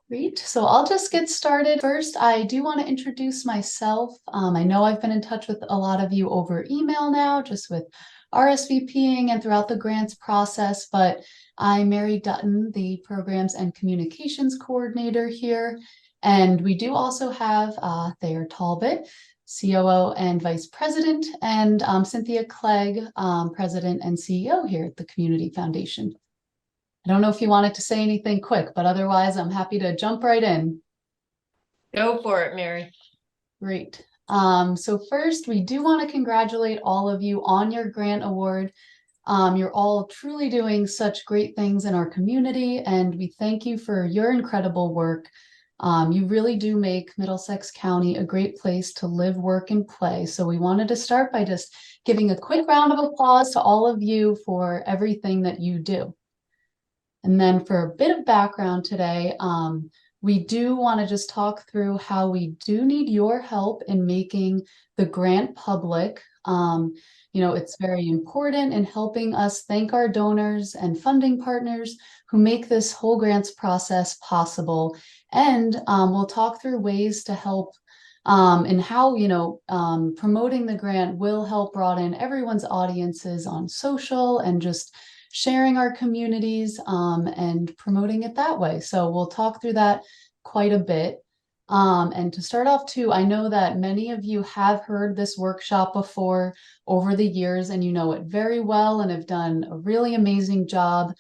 Great. So I'll just get started. First, I do want to introduce myself. I know I've been in touch with a lot of you over email now, just with RSVPing and throughout the grants process, but I'm Mary Dutton, the Programs and Communications Coordinator here. And we do also have Thayer Talbot, COO and Vice President, and Cynthia Clegg, President and CEO here at the Community Foundation. I don't know if you wanted to say anything quick, but otherwise I'm happy to jump right in. Go for it, Mary. Great. So first, we do want to congratulate all of you on your grant award. You're all truly doing such great things in our community, and we thank you for your incredible work. You really do make Middlesex County a great place to live, work, and play. So we wanted to start by just giving a quick round of applause to all of you for everything that you do. And then for a bit of background today, we do want to just talk through how we do need your help in making the grant public. It's very important in helping us thank our donors and funding partners who make this whole grants process possible. And we'll talk through ways to help and how, promoting the grant will help broaden everyone's audiences on social and just sharing our communities and promoting it that way. So we'll talk through that quite a bit. And to start off too, I know that many of you have heard this workshop before over the years, and you know it very well and have done a really amazing job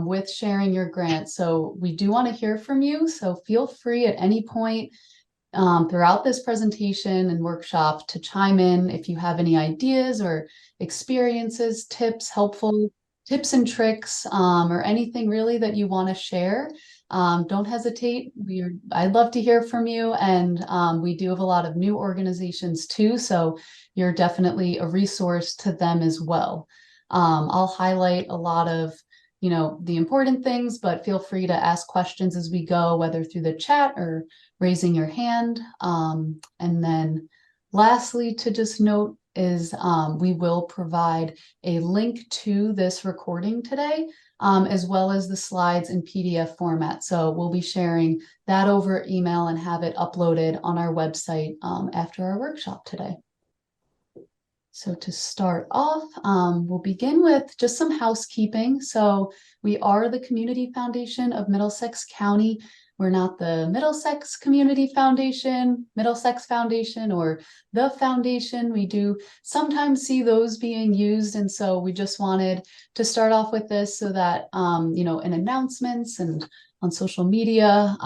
with sharing your grant. So we do want to hear from you. So feel free at any point throughout this presentation and workshop to chime in if you have any ideas or experiences, tips, helpful tips and tricks, or anything really that you want to share. Don't hesitate. I'd love to hear from you. And we do have a lot of new organizations too, so you're definitely a resource to them as well. I'll highlight a lot of the important things, but feel free to ask questions as we go, whether through the chat or raising your hand. And then lastly, to just note is we will provide a link to this recording today, as well as the slides in PDF format. So we'll be sharing that over email and have it uploaded on our website after our workshop today. So to start off, we'll begin with just some housekeeping. So we are the Community Foundation of Middlesex County. We're not the Middlesex Community Foundation, Middlesex Foundation, or the Foundation. We do sometimes see those being used. And so we just wanted to start off with this so that, in announcements and on social media,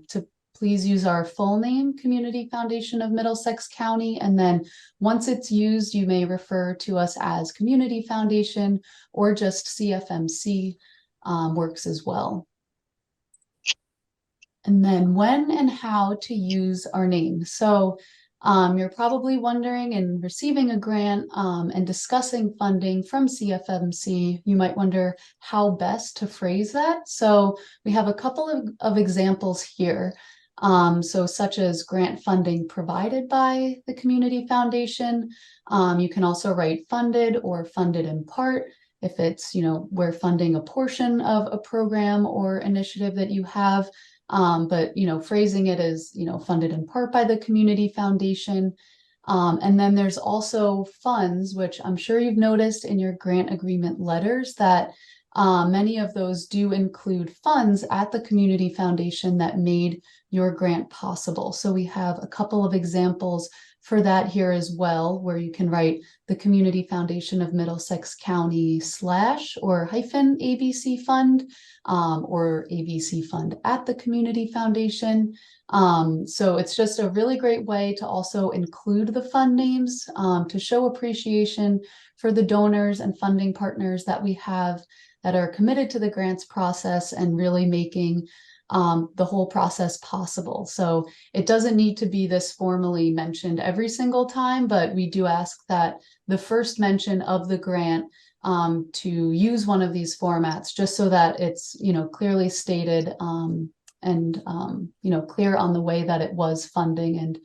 to please use our full name, Community Foundation of Middlesex County. And then once it's used, you may refer to us as Community Foundation or just CFMC works as well. And then when and how to use our name. So you're probably wondering, in receiving a grant and discussing funding from CFMC, you might wonder how best to phrase that. So we have a couple of examples here. So such as grant funding provided by the Community Foundation. You can also write funded or funded in part if it's, we're funding a portion of a program or initiative that you have. But phrasing it as funded in part by the Community Foundation. And then there's also funds, which I'm sure you've noticed in your grant agreement letters that many of those do include funds at the Community Foundation that made your grant possible. So we have a couple of examples for that here as well, where you can write the Community Foundation of Middlesex County / or -ABC fund, or ABC fund at the Community Foundation. So it's just a really great way to also include the fund names to show appreciation for the donors and funding partners that we have that are committed to the grants process and really making the whole process possible. So it doesn't need to be this formally mentioned every single time, but we do ask that the first mention of the grant to use one of these formats, just so that it's clearly stated and clear on the way that it was funding.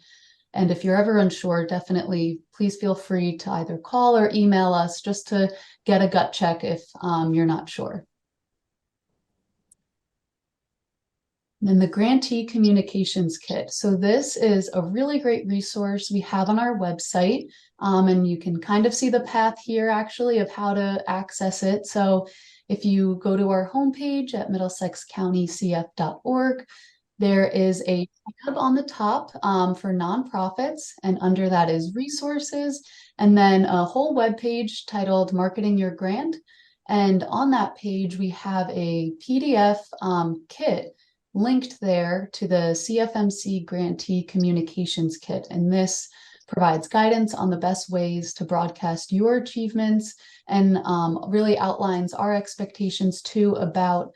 And if you're ever unsure, definitely please feel free to either call or email us just to get a gut check if you're not sure. And then the Grantee Communications Kit. So this is a really great resource we have on our website. And you can kind of see the path here actually of how to access it. So if you go to our homepage at middlesexcountycf.org, there is a tab on the top for nonprofits, and under that is resources, and then a whole web page titled Marketing Your Grant. And on that page, we have a PDF kit linked there to the CFMC Grantee Communications Kit. And this provides guidance on the best ways to broadcast your achievements and really outlines our expectations too about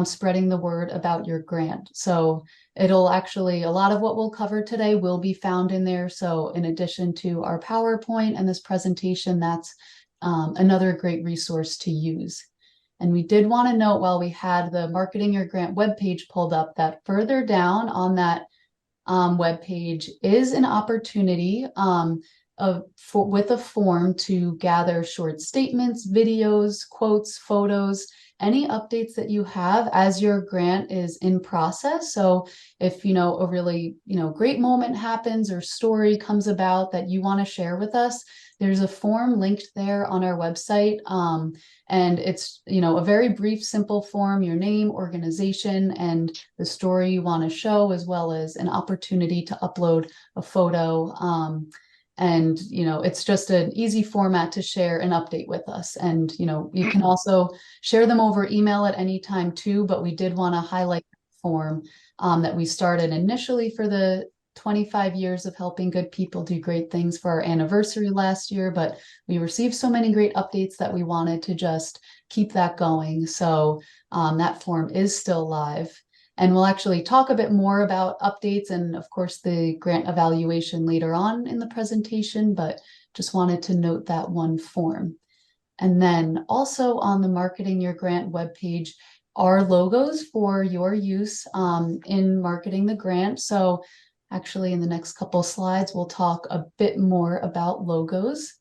spreading the word about your grant. So it'll actually, a lot of what we'll cover today will be found in there. So in addition to our PowerPoint and this presentation, that's another great resource to use. And we did want to note while we had the Marketing Your Grant webpage pulled up that further down on that webpage is an opportunity with a form to gather short statements, videos, quotes, photos, any updates that you have as your grant is in process. So if, a really, great moment happens or story comes about that you want to share with us, there's a form linked there on our website. And it's, a very brief, simple form, your name, organization, and the story you want to show, as well as an opportunity to upload a photo. And, it's just an easy format to share an update with us. And, you can also share them over email at any time too, but we did want to highlight the form that we started initially for the 25 years of helping good people do great things for our anniversary last year, but we received so many great updates that we wanted to just keep that going. So that form is still live. And we'll actually talk a bit more about updates and, of course, the grant evaluation later on in the presentation, but just wanted to note that one form. And then also on the Marketing Your Grant webpage are logos for your use in marketing the grant. So actually, in the next couple slides, we'll talk a bit more about logos.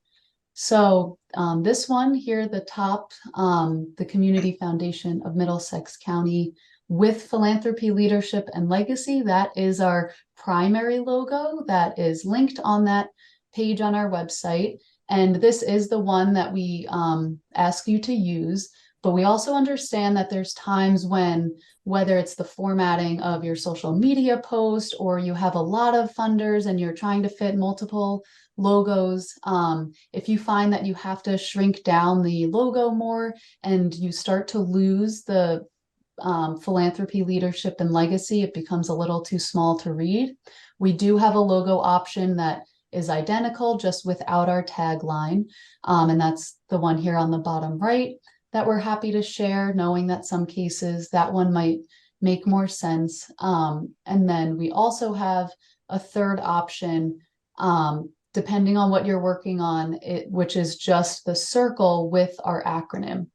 So this one here at the top, the Community Foundation of Middlesex County with Philanthropy, Leadership, and Legacy, that is our primary logo that is linked on that page on our website. And this is the one that we ask you to use. But we also understand that there's times when, whether it's the formatting of your social media post or you have a lot of funders and you're trying to fit multiple logos, if you find that you have to shrink down the logo more and you start to lose the Philanthropy, Leadership, and Legacy, it becomes a little too small to read. We do have a logo option that is identical, just without our tagline. And that's the one here on the bottom right that we're happy to share, knowing that some cases that one might make more sense. And then we also have a third option, depending on what you're working on, which is just the circle with our acronym.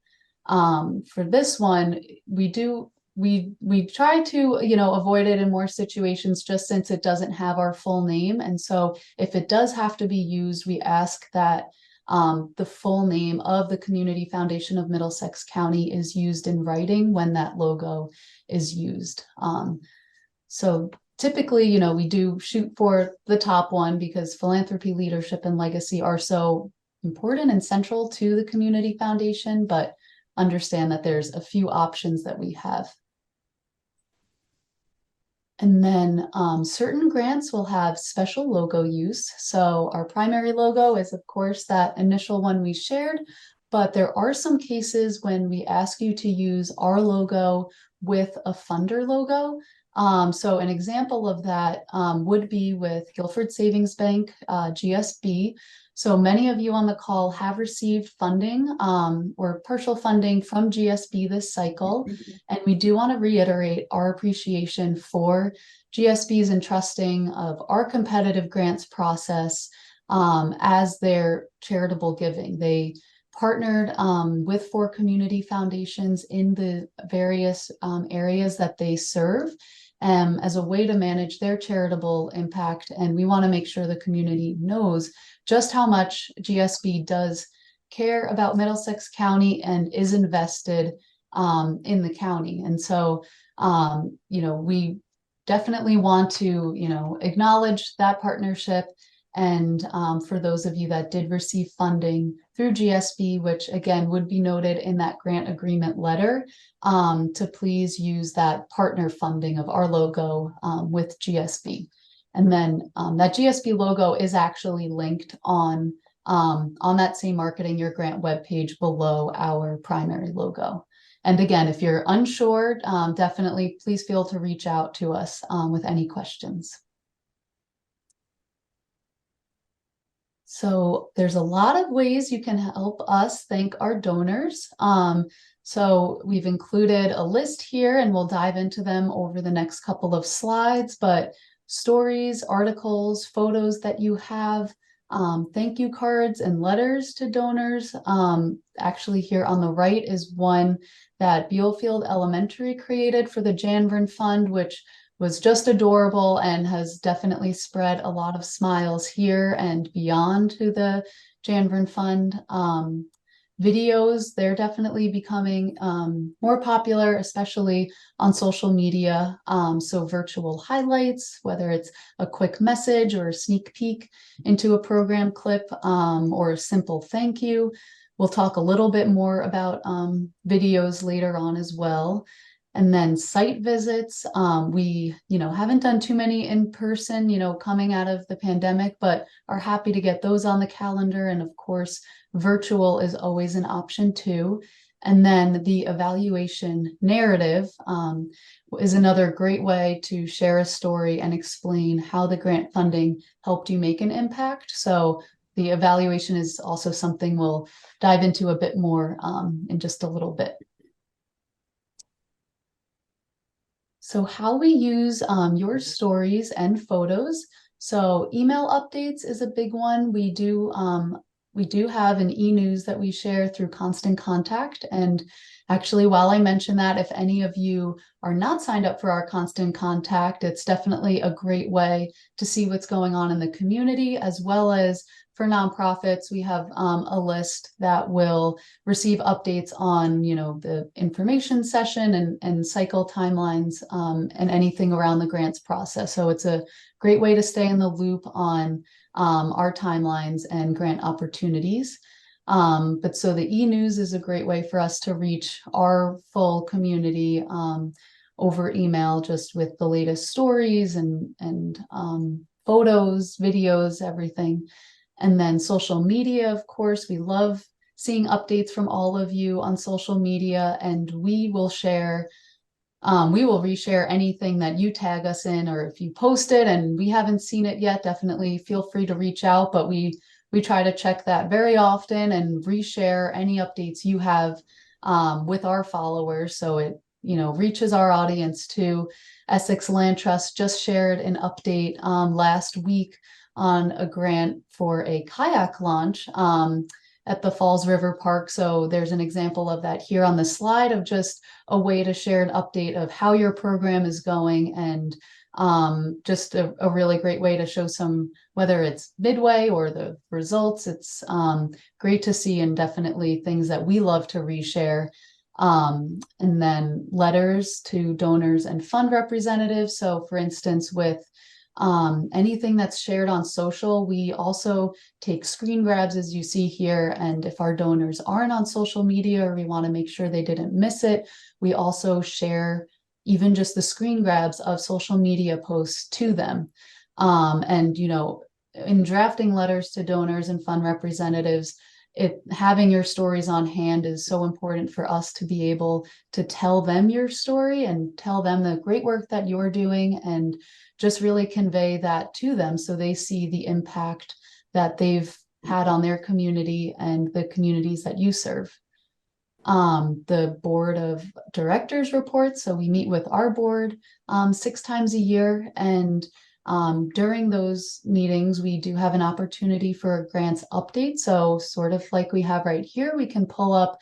For this one, we try to, avoid it in more situations just since it doesn't have our full name. And so if it does have to be used, we ask that the full name of the Community Foundation of Middlesex County is used in writing when that logo is used. So typically, we do shoot for the top one because philanthropy, leadership, and legacy are so important and central to the Community Foundation, but understand that there's a few options that we have. And then certain grants will have special logo use. So our primary logo is, of course, that initial one we shared, but there are some cases when we ask you to use our logo with a funder logo. So an example of that would be with Guilford Savings Bank, GSB. So many of you on the call have received funding or partial funding from GSB this cycle. And we do want to reiterate our appreciation for GSB's entrusting of our competitive grants process as their charitable giving. They partnered with 4 community foundations in the various areas that they serve as a way to manage their charitable impact. And we want to make sure the community knows just how much GSB does care about Middlesex County and is invested in the county. And so We definitely want to, acknowledge that partnership. And for those of you that did receive funding through GSB, which again would be noted in that grant agreement letter, to please use that partner funding of our logo with GSB. And then that GSB logo is actually linked on that same Marketing Your Grant webpage below our primary logo. And again, if you're unsure, definitely please feel to reach out to us with any questions. So there's a lot of ways you can help us thank our donors. So we've included a list here and we'll dive into them over the next couple of slides, but stories, articles, photos that you have, thank you cards and letters to donors. Actually here on the right is one that Bealefield Elementary created for the Janvern Fund, which was just adorable and has definitely spread a lot of smiles here and beyond to the Janvern Fund. Videos, they're definitely becoming more popular, especially on social media. So virtual highlights, whether it's a quick message or a sneak peek into a program clip or a simple thank you. We'll talk a little bit more about videos later on as well. And then site visits, we, haven't done too many in person, coming out of the pandemic, but are happy to get those on the calendar. And of course, virtual is always an option too. And then the evaluation narrative is another great way to share a story and explain how the grant funding helped you make an impact. So the evaluation is also something we'll dive into a bit more in just a little bit. So how we use your stories and photos. So email updates is a big one. We do have an e-news that we share through Constant Contact. And actually, while I mention that, if any of you are not signed up for our Constant Contact, it's definitely a great way to see what's going on in the community, as well as for nonprofits, we have a list that will receive updates on, the information session and cycle timelines and anything around the grants process. So it's a great way to stay in the loop on our timelines and grant opportunities. But so the e-news is a great way for us to reach our full community over email, just with the latest stories and photos, videos, everything. And then social media, of course, we love seeing updates from all of you on social media, and we will reshare anything that you tag us in, or if you post it and we haven't seen it yet, definitely feel free to reach out. But we try to check that very often and reshare any updates you have with our followers, so it reaches our audience too. Essex Land Trust just shared an update last week on a grant for a kayak launch at the Falls River Park. So there's an example of that here on the slide, of just a way to share an update of how your program is going, and just a really great way to show some, whether it's midway or the results. It's great to see, and definitely things that we love to reshare. And then letters to donors and fund representatives. So for instance, with anything that's shared on social, we also take screen grabs, as you see here. And if our donors aren't on social media, or we want to make sure they didn't miss it, we also share even just the screen grabs of social media posts to them. And in drafting letters to donors and fund representatives, having your stories on hand is so important for us to be able to tell them your story and tell them the great work that you're doing, and just really convey that to them, so they see the impact that they've had on their community and the communities that you serve. The board of directors reports. So we meet with our board 6 times a year, and during those meetings, we do have an opportunity for a grants update. So sort of like we have right here, we can pull up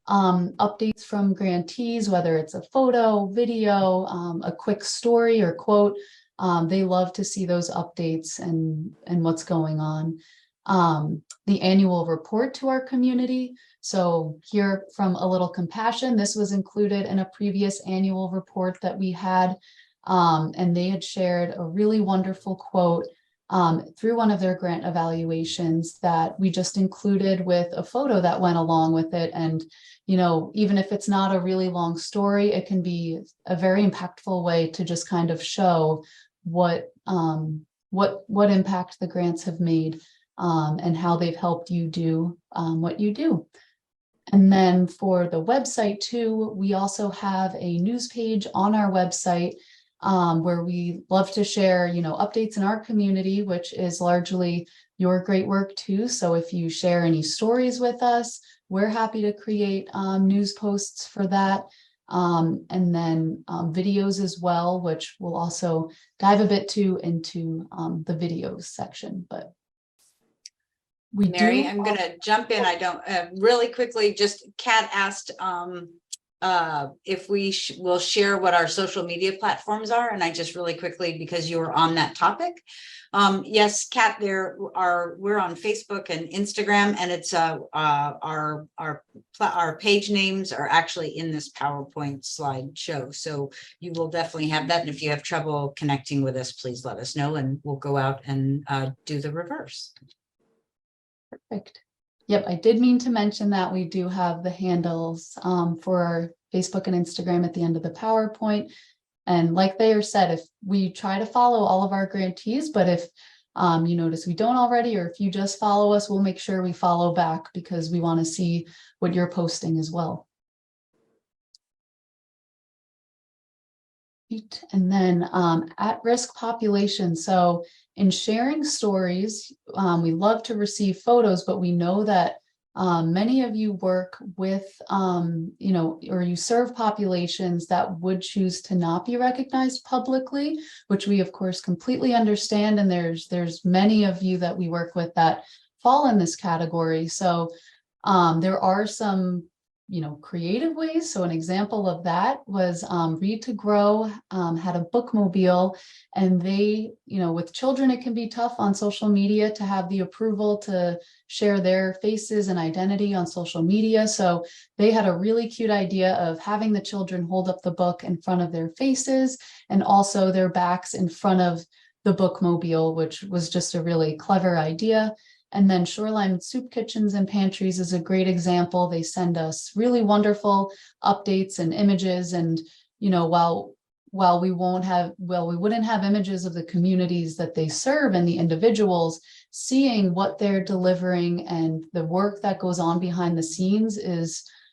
updates from grantees, whether it's a photo, video, a quick story or quote. They love to see those updates and what's going on. the annual report to our community. So here from A Little Compassion, this was included in a previous annual report that we had. And they had shared a really wonderful quote through one of their grant evaluations that we just included with a photo that went along with it. And, you know, even if it's not a really long story, it can be a very impactful way to just kind of show what impact the grants have made and how they've helped you do what you do. And then for the website too, we also have a news page on our website where we love to share, you know, updates in our community, which is largely your great work too. So if you share any stories with us, we're happy to create news posts for that. And then videos as well, which we'll also dive a bit too into the videos section. But we Mary, I'm going to jump in. I don't really quickly, just Kat asked if we will share what our social media platforms are. And I just really quickly, because you were on that topic. Yes, Kat, we're on Facebook and Instagram, and it's our page names are actually in this PowerPoint slideshow. So you will definitely have that. And if you have trouble connecting with us, please let us know and we'll go out and do the reverse. Perfect. Yep, I did mean to mention that we do have the handles for our Facebook and Instagram at the end of the PowerPoint. And like Thayer said, if we try to follow all of our grantees, but if you notice we don't already, or if you just follow us, we'll make sure we follow back because we want to see what you're posting as well. And then at-risk population. So in sharing stories, we love to receive photos, but we know that many of you work with, you know, or you serve populations that would choose to not be recognized publicly, which we of course completely understand. And there's many of you that we work with that fall in this category. So there are some, you know, creative ways. So an example of that was Read to Grow had a bookmobile, and they, you know, with children, it can be tough on social media to have the approval to share their faces and identity on social media. So they had a really cute idea of having the children hold up the book in front of their faces and also their backs in front of the bookmobile, which was just a really clever idea. And then Shoreline Soup Kitchens and Pantries is a great example. They send us really wonderful updates and images. And, you know, while we wouldn't have images of the communities that they serve and the individuals, seeing what they're delivering and the work that goes on behind the scenes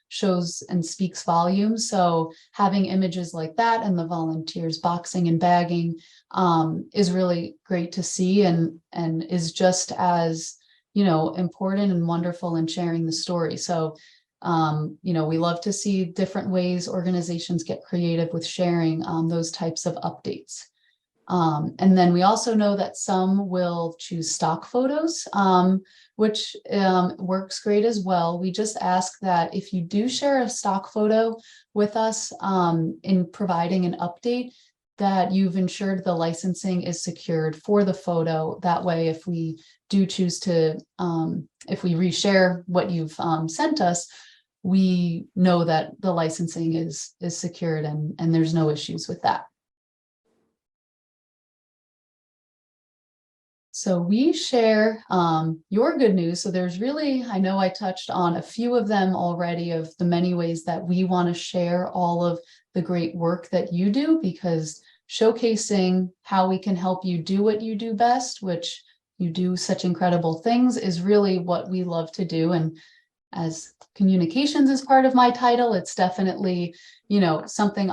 shows and speaks volumes. So having images like that and the volunteers boxing and bagging is really great to see and is just as, you know, important and wonderful in sharing the story. So, you know, we love to see different ways organizations get creative with sharing those types of updates. And then we also know that some will choose stock photos, which works great as well. We just ask that if you do share a stock photo with us in providing an update, that you've ensured the licensing is secured for the photo. That way, if we do choose to, if we reshare what you've sent us, we know that the licensing is secured and there's no issues with that. So we share your good news. So there's really, I know I touched on a few of them already of the many ways that we want to share all of the great work that you do, because showcasing how we can help you do what you do best, which you do such incredible things, is really what we love to do. And as communications is part of my title, it's definitely, you know, something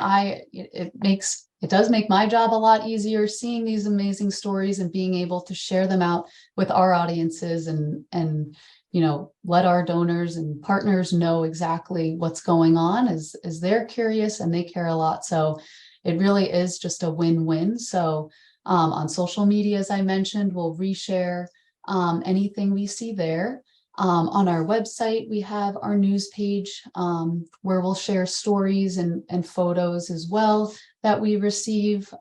it does make my job a lot easier, seeing these amazing stories and being able to share them out with our audiences and you know, let our donors and partners know exactly what's going on as they're curious and they care a lot. So it really is just a win-win. So on social media, as I mentioned, we'll reshare anything we see there. On our website, we have our news page where we'll share stories and photos as well that we receive.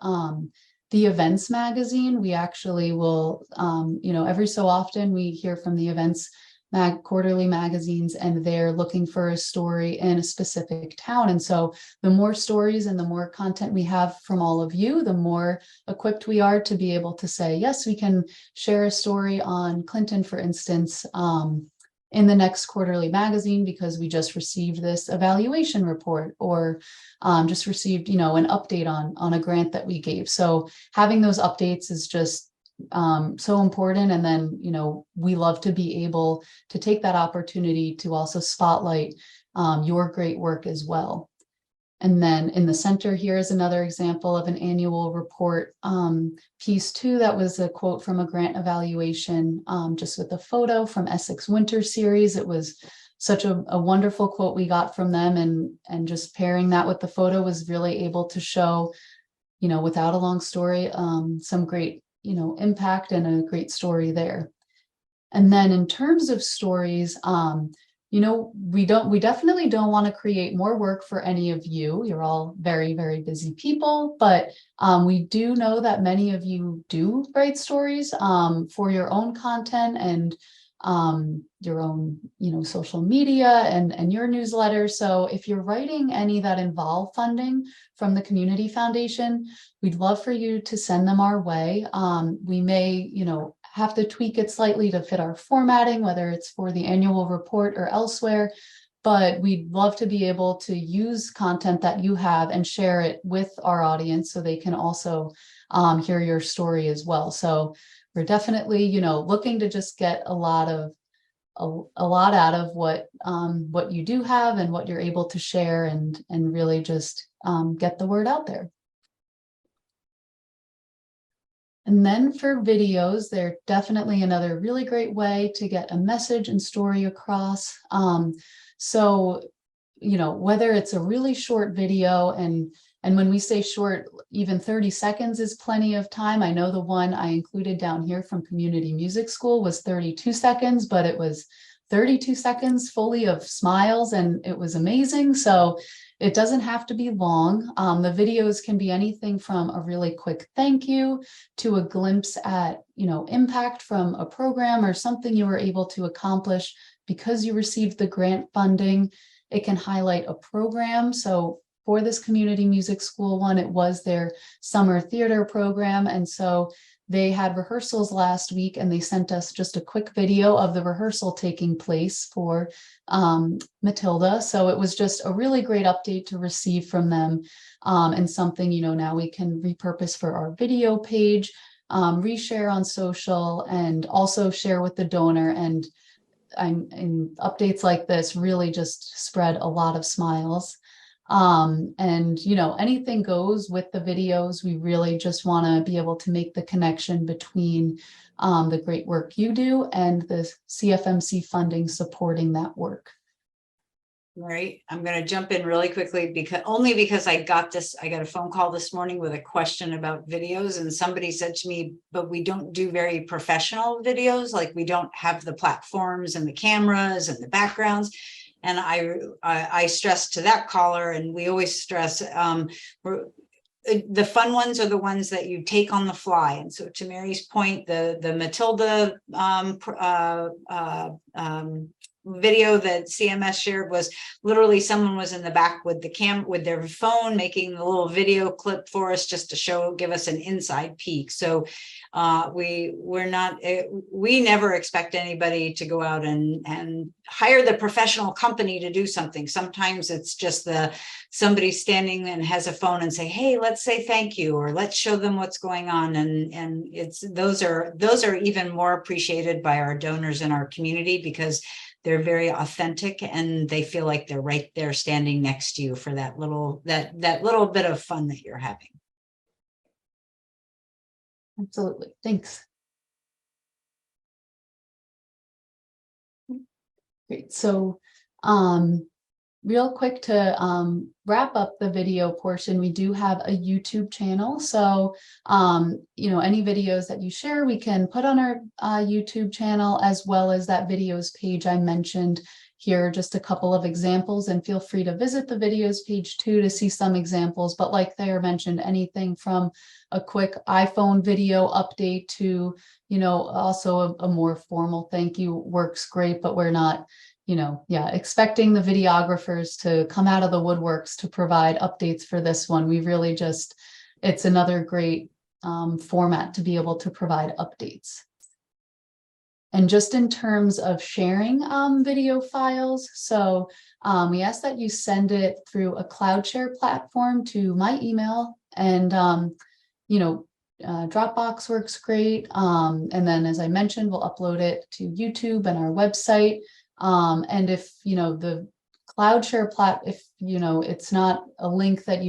The events magazine, we actually will, every so often we hear from the events quarterly magazines, and they're looking for a story in a specific town. And so the more stories and the more content we have from all of you, the more equipped we are to be able to say, yes, we can share a story on Clinton, for instance, in the next quarterly magazine, because we just received this evaluation report, or just received, an update on a grant that we gave. So having those updates is just so important. And then, we love to be able to take that opportunity to also spotlight your great work as well. And then in the center here is another example of an annual report, piece 2. That was a quote from a grant evaluation, just with a photo from Essex Winter Series. It was such a wonderful quote we got from them, and just pairing that with the photo was really able to show, without a long story, some great, impact and a great story there. And then in terms of stories, we definitely don't want to create more work for any of you. You're all very, very busy people, but we do know that many of you do write stories for your own content and your own, social media and your newsletter. So if you're writing any that involve funding from the Community Foundation, we'd love for you to send them our way. We may, have to tweak it slightly to fit our formatting, whether it's for the annual report or elsewhere, but we'd love to be able to use content that you have and share it with our audience so they can also hear your story as well. So we're definitely, looking to just get a lot out of what you do have and what you're able to share, and really just get the word out there. And then for videos, they're definitely another really great way to get a message and story across. So, whether it's a really short video, and when we say short, even 30 seconds is plenty of time. I know the one I included down here from Community Music School was 32 seconds, but it was 32 seconds fully of smiles, and it was amazing. So it doesn't have to be long. The videos can be anything from a really quick thank you to a glimpse at, impact from a program or something you were able to accomplish because you received the grant funding. It can highlight a program. So for this Community Music School one, it was their summer theater program. And so they had rehearsals last week, and they sent us just a quick video of the rehearsal taking place for Matilda. So it was just a really great update to receive from them, and something, now we can repurpose for our video page, reshare on social, and also share with the donor. And updates like this really just spread a lot of smiles. And anything goes with the videos. We really just want to be able to make the connection between the great work you do and the CFMC funding supporting that work. Right. I'm going to jump in really quickly because I got a phone call this morning with a question about videos, and somebody said to me, but we don't do very professional videos. Like, we don't have the platforms and the cameras and the backgrounds. And I stressed to that caller, and we always stress, the fun ones are the ones that you take on the fly. And so, to Mary's point, the Matilda video that CMS shared was literally someone was in the back with with their phone making the little video clip for us, just to give us an inside peek. So we never expect anybody to go out and hire the professional company to do something. Sometimes it's just somebody standing and has a phone and say, hey, let's say thank you, or let's show them what's going on. And those are even more appreciated by our donors in our community, because they're very authentic and they feel like they're right there standing next to you for that little bit of fun that you're having. Absolutely. Thanks. Great. So real quick to wrap up the video portion, we do have a YouTube channel. So, any videos that you share, we can put on our YouTube channel, as well as that videos page I mentioned. here are just a couple of examples, and feel free to visit the videos page too to see some examples. But like Thayer mentioned, anything from a quick iPhone video update to, also a more formal thank you works great, but we're not, expecting the videographers to come out of the woodworks to provide updates for this one. We really just, it's another great format to be able to provide updates. And just in terms of sharing video files, so we ask that you send it through a cloud share platform to my email, and Dropbox works great. And then, as I mentioned, we'll upload it to YouTube and our website. And if the cloud share if it's not a link that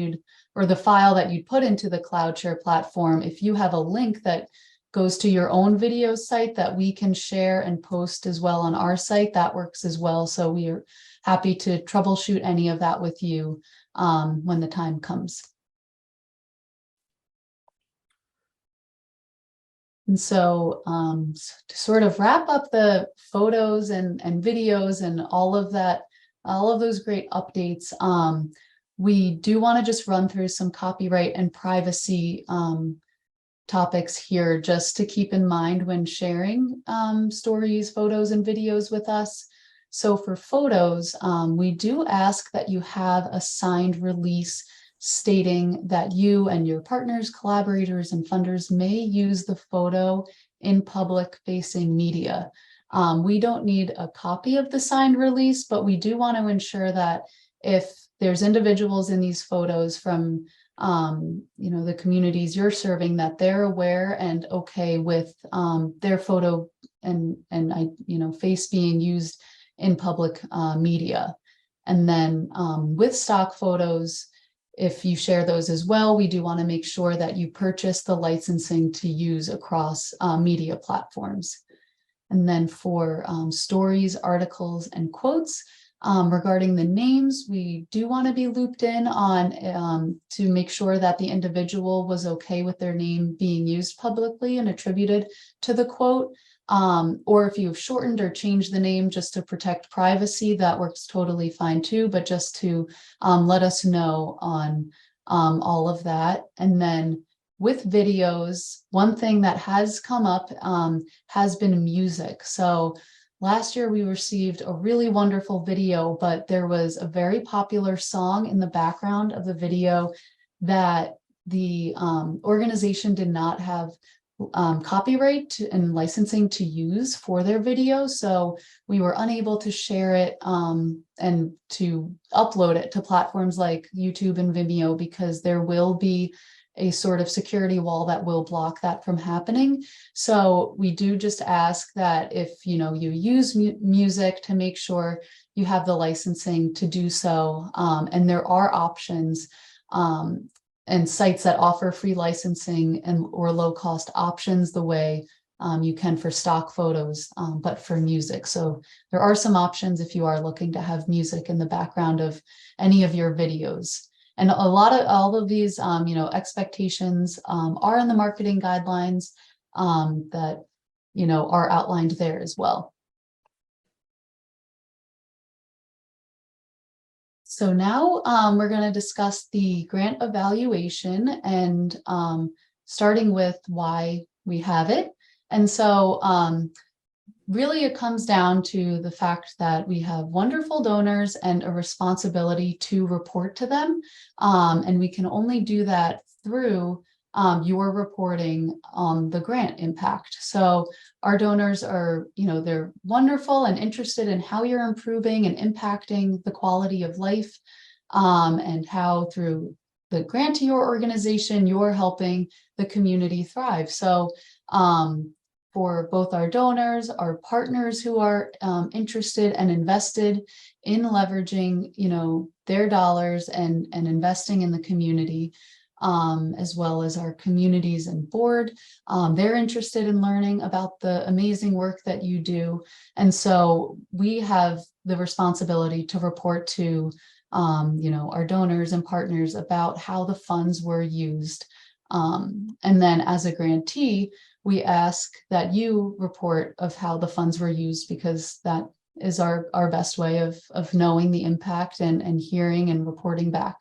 or the file that you'd put into the cloud share platform, if you have a link that goes to your own video site that we can share and post as well on our site, that works as well. So we are happy to troubleshoot any of that with you when the time comes. And so to sort of wrap up the photos and videos and all of that, all of those great updates, we do want to just run through some copyright and privacy topics here, just to keep in mind when sharing stories, photos, and videos with us. So for photos, we do ask that you have a signed release stating that you and your partners, collaborators, and funders may use the photo in public-facing media. We don't need a copy of the signed release, but we do want to ensure that if there's individuals in these photos from the communities you're serving, that they're aware and okay with their photo and face being used in public media. And then with stock photos, if you share those as well, we do want to make sure that you purchase the licensing to use across media platforms. And then for stories, articles, and quotes, regarding the names, we do want to be looped in on to make sure that the individual was okay with their name being used publicly and attributed to the quote. Or if you've shortened or changed the name just to protect privacy, that works totally fine too, but just to let us know on all of that. And then with videos, one thing that has come up has been music. So last year we received a really wonderful video, but there was a very popular song in the background of the video that the organization did not have copyright and licensing to use for their video. So we were unable to share it and to upload it to platforms like YouTube and Vimeo, because there will be a sort of security wall that will block that from happening. So we do just ask that if you use music, to make sure you have the licensing to do so. And there are options and sites that offer free licensing or low cost options the way you can for stock photos, but for music. So there are some options if you are looking to have music in the background of any of your videos. And all of these, expectations are in the marketing guidelines that, are outlined there as well. So now we're going to discuss the grant evaluation and starting with why we have it. And so really it comes down to the fact that we have wonderful donors and a responsibility to report to them. And we can only do that through your reporting on the grant impact. So our donors are, they're wonderful and interested in how you're improving and impacting the quality of life, and how through the grant to your organization, you're helping the community thrive. So for both our donors, our partners who are interested and invested in leveraging, their dollars and investing in the community, as well as our communities and board. They're interested in learning about the amazing work that you do. And so we have the responsibility to report to, our donors and partners about how the funds were used. And then as a grantee, we ask that you report of how the funds were used, because that is our best way of knowing the impact and hearing and reporting back.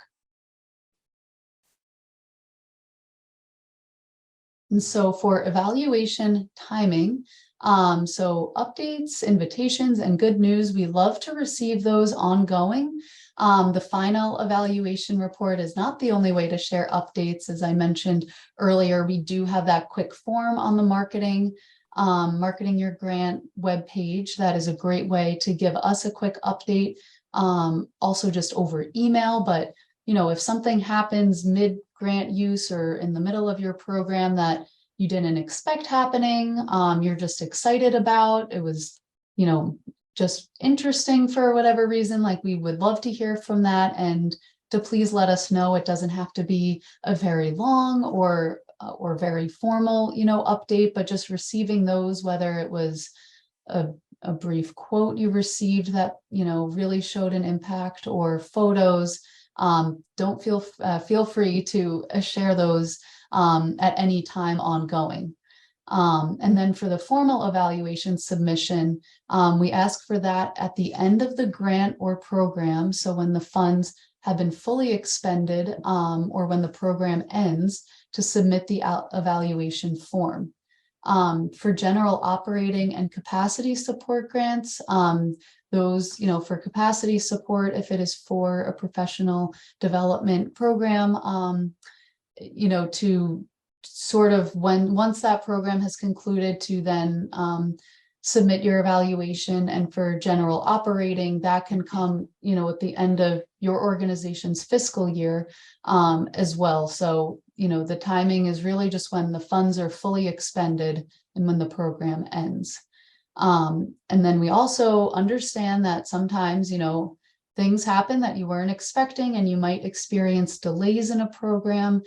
And so for evaluation timing, so updates, invitations, and good news, we love to receive those ongoing. The final evaluation report is not the only way to share updates. As I mentioned earlier, we do have that quick form on the marketing your grant webpage. That is a great way to give us a quick update, also just over email. But if something happens mid-grant use or in the middle of your program that you didn't expect happening, you're just excited about, it was, just interesting for whatever reason, like we would love to hear from that and to please let us know. It doesn't have to be a very long or very formal, update, but just receiving those, whether it was a brief quote you received that, really showed an impact, or photos, don't feel free to share those at any time ongoing. And then for the formal evaluation submission, we ask for that at the end of the grant or program. So when the funds have been fully expended, or when the program ends, to submit the evaluation form. For general operating and capacity support grants, those, for capacity support, if it is for a professional development program, to sort of once that program has concluded, to then submit your evaluation. And for general operating, that can come, at the end of your organization's fiscal year as well. So, the timing is really just when the funds are fully expended and when the program ends. And then we also understand that sometimes, things happen that you weren't expecting, and you might experience delays in a program,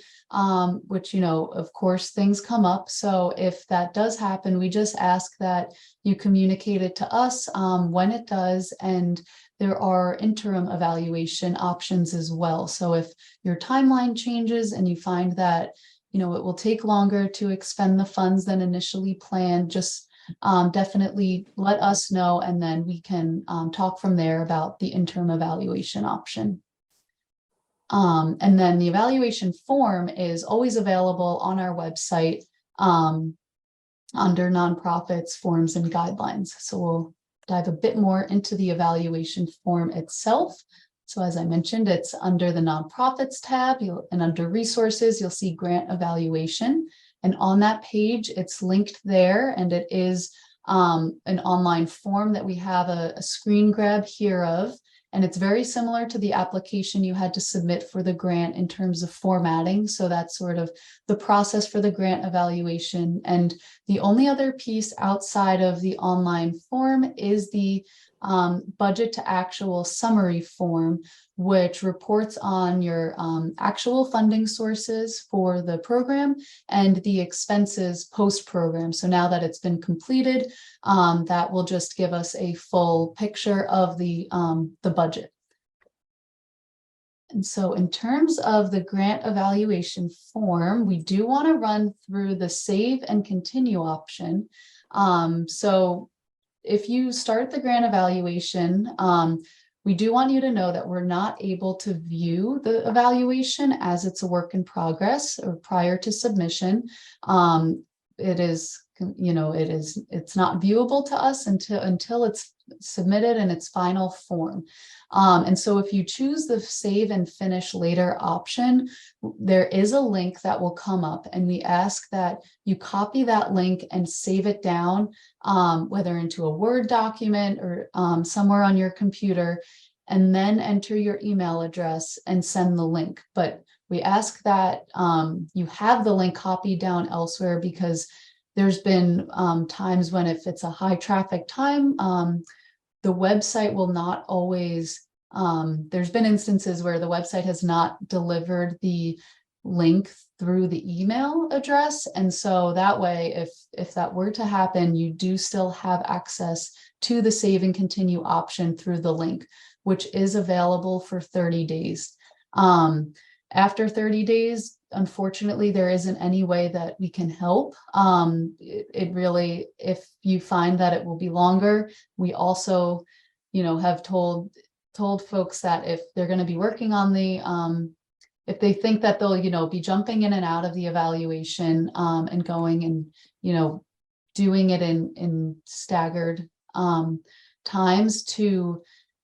which, of course, things come up. So if that does happen, we just ask that you communicate it to us when it does. And there are interim evaluation options as well. So if your timeline changes and you find that, it will take longer to expend the funds than initially planned, just definitely let us know, and then we can talk from there about the interim evaluation option. And then the evaluation form is always available on our website under nonprofits, forms, and guidelines. So we'll dive a bit more into the evaluation form itself. So as I mentioned, it's under the nonprofits tab, and under resources, you'll see grant evaluation. And on that page, it's linked there, and it is an online form that we have a screen grab here of. And it's very similar to the application you had to submit for the grant in terms of formatting. So that's sort of the process for the grant evaluation. And the only other piece outside of the online form is the budget to actual summary form, which reports on your actual funding sources for the program and the expenses post-program. So now that it's been completed, that will just give us a full picture of the budget. And so in terms of the grant evaluation form, we do want to run through the save and continue option. So if you start the grant evaluation, we do want you to know that we're not able to view the evaluation as it's a work in progress or prior to submission. It is, it's not viewable to us until it's submitted in its final form. And so if you choose the save and finish later option, there is a link that will come up, and we ask that you copy that link and save it down, whether into a Word document or somewhere on your computer, and then enter your email address and send the link. But we ask that you have the link copied down elsewhere, because there's been times when, if it's a high traffic time, the website will not always, there's been instances where the website has not delivered the link through the email address. And so that way, if that were to happen, you do still have access to the save and continue option through the link, which is available for 30 days. After 30 days, unfortunately, there isn't any way that we can help. It really, if you find that it will be longer, we also have told folks that if they're going to be working on the, if they think that they'll, be jumping in and out of the evaluation, and going and, doing it in staggered, times, to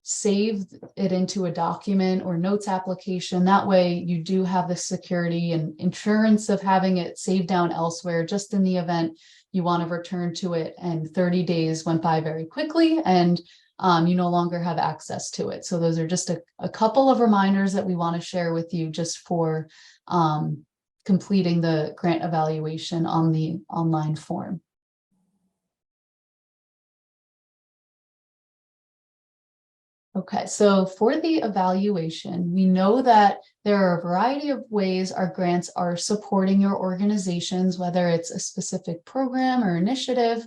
save it into a document or notes application. That way you do have the security and insurance of having it saved down elsewhere, just in the event you want to return to it and 30 days went by very quickly and you no longer have access to it. So those are just a couple of reminders that we want to share with you just for completing the grant evaluation on the online form. Okay, so for the evaluation, we know that there are a variety of ways our grants are supporting your organizations, whether it's a specific program or initiative,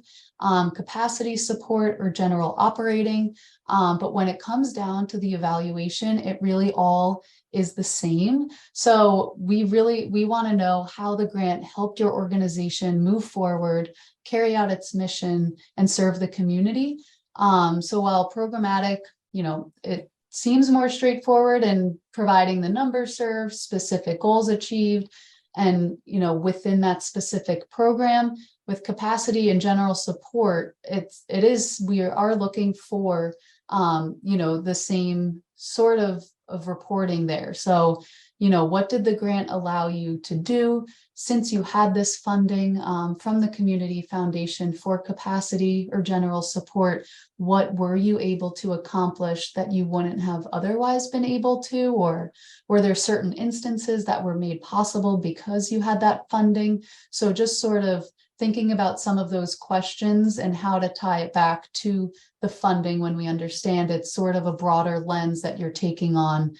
capacity support, or general operating. But when it comes down to the evaluation, it really all is the same. So we want to know how the grant helped your organization move forward, carry out its mission, and serve the community. So while programmatic, it seems more straightforward in providing the numbers served, specific goals achieved, and, within that specific program, with capacity and general support, we are looking for, the same sort of reporting there. So, what did the grant allow you to do since you had this funding from the Community Foundation for capacity or general support? What were you able to accomplish that you wouldn't have otherwise been able to? Or were there certain instances that were made possible because you had that funding? So just sort of thinking about some of those questions and how to tie it back to the funding when we understand it's sort of a broader lens that you're taking on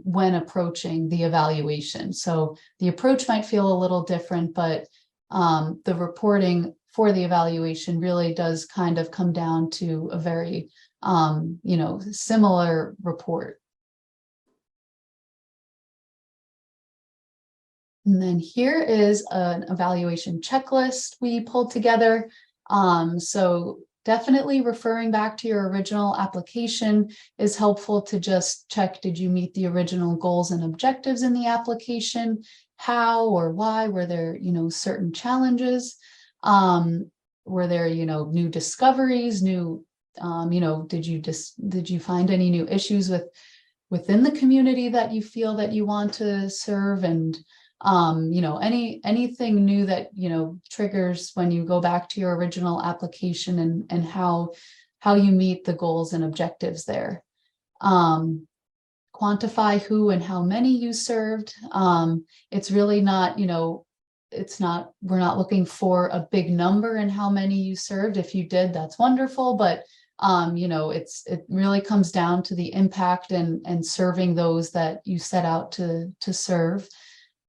when approaching the evaluation. So the approach might feel a little different, but the reporting for the evaluation really does kind of come down to a very, similar report. And then here is an evaluation checklist we pulled together. So definitely referring back to your original application is helpful to just check, did you meet the original goals and objectives in the application? How or why? Were there, certain challenges? Were there, new discoveries, new, did you find any new issues within the community that you feel that you want to serve? And anything new that, triggers when you go back to your original application and how you meet the goals and objectives there. Quantify who and how many you served. It's really not, we're not looking for a big number in how many you served. If you did, that's wonderful. But it really comes down to the impact and serving those that you set out to serve.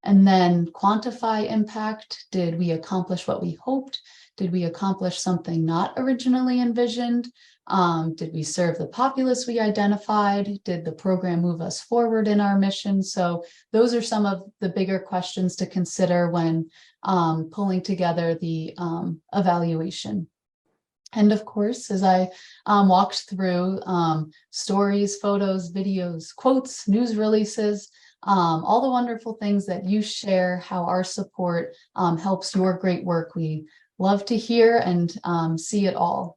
And then quantify impact. Did we accomplish what we hoped? Did we accomplish something not originally envisioned? Did we serve the populace we identified? Did the program move us forward in our mission? So those are some of the bigger questions to consider when pulling together the evaluation. And of course, as I walked through stories, photos, videos, quotes, news releases, all the wonderful things that you share, how our support helps your great work. We love to hear and see it all.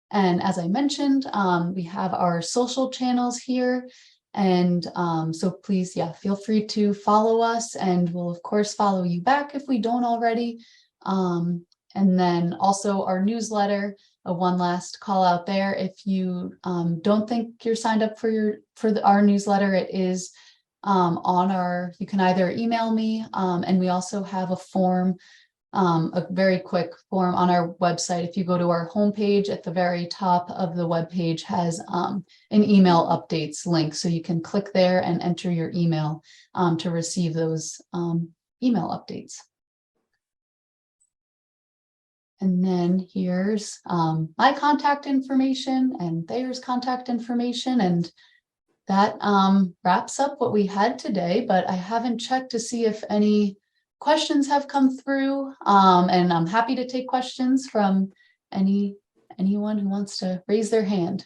And as I mentioned, we have our social channels here. And so please, feel free to follow us, and we'll of course follow you back if we don't already. And then also our newsletter, one last call out there. If you don't think you're signed up for our newsletter, it is you can either email me, and we also have a form, a very quick form on our website. If you go to our homepage, at the very top of the webpage has an email updates link. So you can click there and enter your email to receive those email updates. And then here's my contact information and Thayer's contact information. And that wraps up what we had today, but I haven't checked to see if any questions have come through. And I'm happy to take questions from any anyone who wants to raise their hand?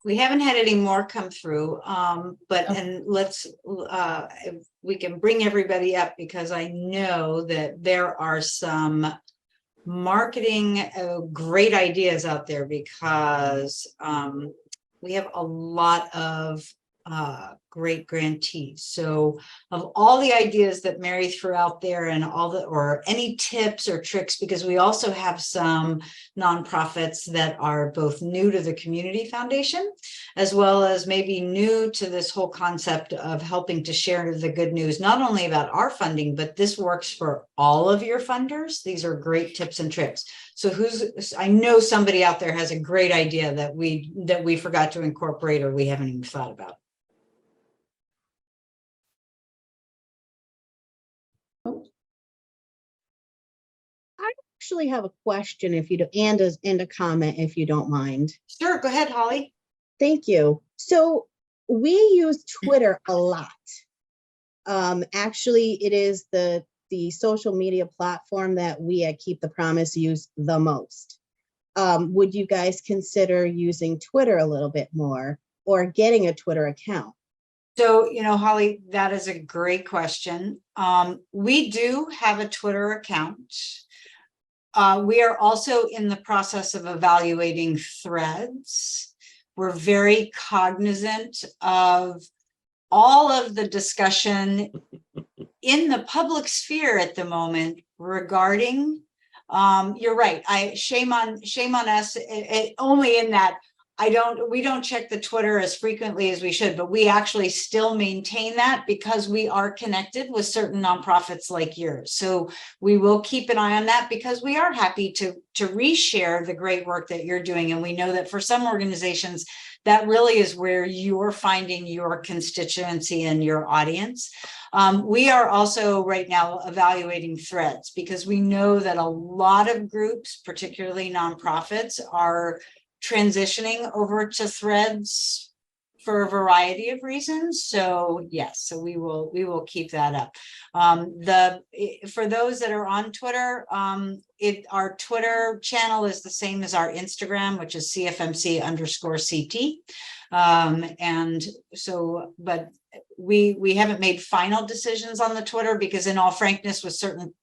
We haven't had any more come through, but, Okay. and let's, if we can bring everybody up, because I know that there are some marketing great ideas out there, because we have a lot of great grantees. So of all the ideas that Mary threw out there, and all the, or any tips or tricks, because we also have some nonprofits that are both new to the community foundation, as well as maybe new to this whole concept of helping to share the good news, not only about our funding, but this works for all of your funders. These are great tips and tricks. So I know somebody out there has a great idea that we forgot to incorporate, or we haven't even thought about. I actually have a question, if you do, and a comment, if you don't mind. Sure, go ahead, Holly. Thank you. So we use Twitter a lot. Actually, it is the social media platform that we at Keep the Promise use the most. Would you guys consider using Twitter a little bit more, or getting a Twitter account? So, Holly, that is a great question. We do have a Twitter account. We are also in the process of evaluating Threads. We're very cognizant of all of the discussion in the public sphere at the moment regarding, you're right, shame on us, only in that we don't check the Twitter as frequently as we should, but we actually still maintain that, because we are connected with certain nonprofits like yours. So we will keep an eye on that, because we are happy to reshare the great work that you're doing. And we know that for some organizations, that really is where you're finding your constituency and your audience. We are also right now evaluating Threads, because we know that a lot of groups, particularly nonprofits, are transitioning over to Threads for a variety of reasons. So yes, so we will keep that up. For those that are on Twitter, our Twitter channel is the same as our Instagram, which is CFMC_CT. And so, but we haven't made final decisions on the Twitter, because in all frankness, with certain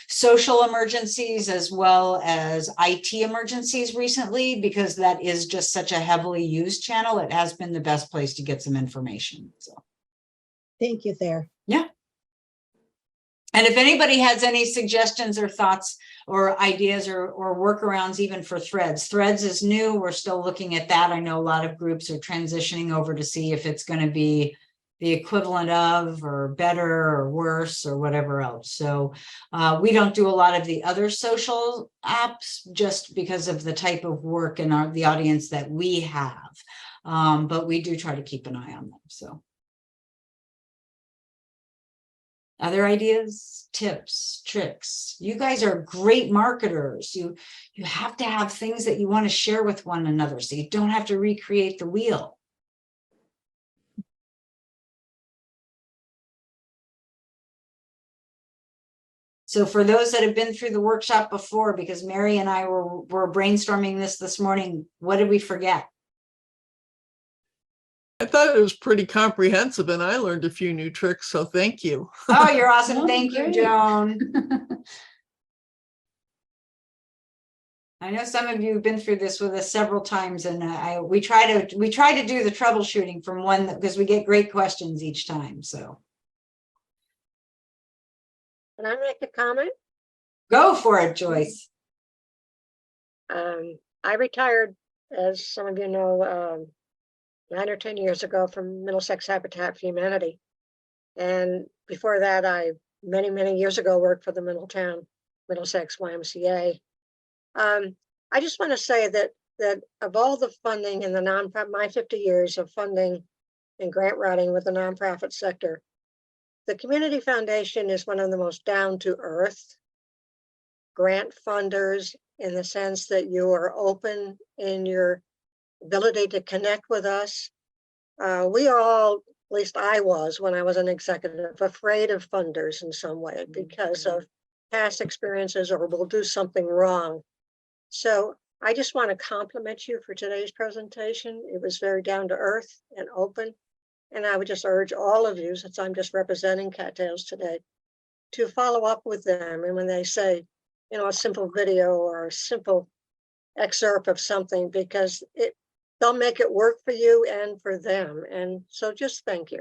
social emergencies as well as IT emergencies recently, because that is just such a heavily used channel, it has been the best place to get some information. So Thank you, Thayer. yeah. And if anybody has any suggestions or thoughts or ideas or workarounds, even for Threads. Threads is new. We're still looking at that. I know a lot of groups are transitioning over to see if it's going to be the equivalent of, or better, or worse, or whatever else. So we don't do a lot of the other social apps, just because of the type of work and the audience that we have. But we do try to keep an eye on them. So. Other ideas, tips, tricks? You guys are great marketers. You have to have things that you want to share with one another, so you don't have to recreate the wheel. So for those that have been through the workshop before, because Mary and I were brainstorming this morning, what did we forget? I thought it was pretty comprehensive, and I learned a few new tricks, so thank you. Oh, you're awesome. Oh, Thank you, great. Joan. I know some of you have been through this with us several times, and we try to do the troubleshooting from one, because we get great questions each time. So. Can I make a comment? Go for it, Joyce. I retired, as some of you know, 9 or 10 years ago from Middlesex Habitat for Humanity. And before that, I many years ago worked for the Middlesex YMCA. I just want to say that of all the funding in the nonprofit, my 50 years of funding and grant writing with the nonprofit sector, the Community Foundation is one of the most down-to-earth grant funders, in the sense that you are open in your ability to connect with us. We all, at least I was, when I was an executive, afraid of funders in some way because of past experiences, or we'll do something wrong. So I just want to compliment you for today's presentation. It was very down to earth and open. And I would just urge all of you, since I'm just representing Cattails today, to follow up with them. And when they say, you know, a simple video or a simple excerpt of something, because they'll make it work for you and for them. And so just thank you.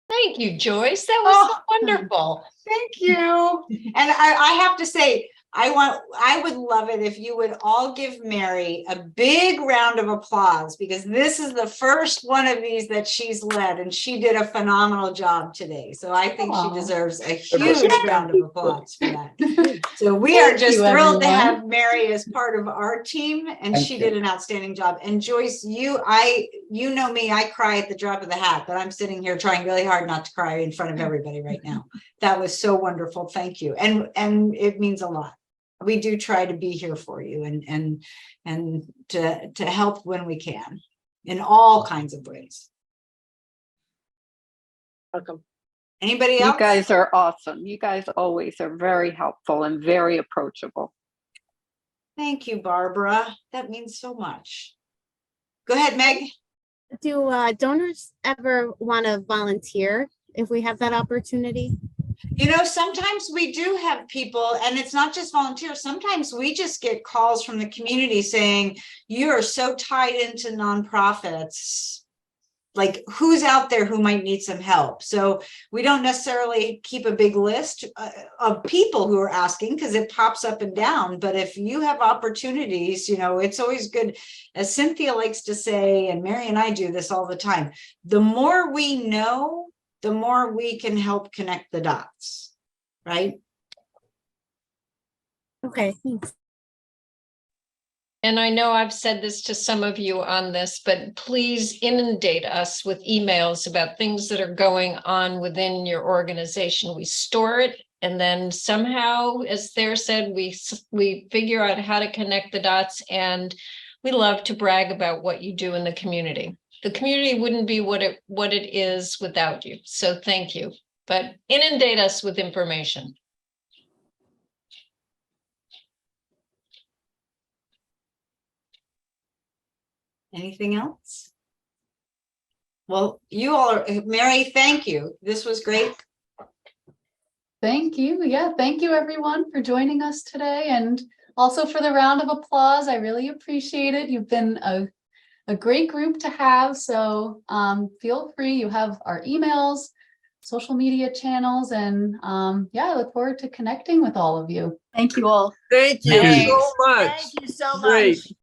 Thank you, Joyce. That was so Oh. wonderful. Thank you. And I have to say, I would love it if you would all give Mary a big round of applause, because this is the first one of these that she's led, and she did a phenomenal job today. So I think she Aw. deserves a huge round of applause for that. So we Thank are just you, thrilled to everyone. have Mary as part of our team, and Thank she you. did an outstanding job. And Joyce, you know me, I cry at the drop of the hat, but I'm sitting here trying really hard not to cry in front of everybody right now. That was so wonderful. Thank you. And it means a lot. We do try to be here for you and to help when we can in all kinds of ways. Welcome. Anybody else? You guys are awesome. You guys always are very helpful and very approachable. Thank you, Barbara. That means so much. Go ahead, Meg. Do donors ever want to volunteer if we have that opportunity? You know, sometimes we do have people, and it's not just volunteers. Sometimes we just get calls from the community saying, you are so tied into nonprofits. Like, who's out there who might need some help? So we don't necessarily keep a big list of people who are asking, because it pops up and down. But if you have opportunities, you know, it's always good. As Cynthia likes to say, and Mary and I do this all the time, the more we know, the more we can help connect the dots, right? Okay, thanks. And I know I've said this to some of you on this, but please inundate us with emails about things that are going on within your organization. We store it, and then somehow, as Thayer said, we figure out how to connect the dots, and we love to brag about what you do in the community. The community wouldn't be what it is without you. So thank you. But inundate us with information. Anything else? Well, you all are, Mary, thank you. This was great. Thank you. Yeah, thank you everyone for joining us today, and also for the round of applause. I really appreciate it. You've been a great group to have. So feel free. You have our emails, social media channels, and yeah, I look forward to connecting with all of you. Thank you all. Thank you Thanks. so much. Thank you so much. Great.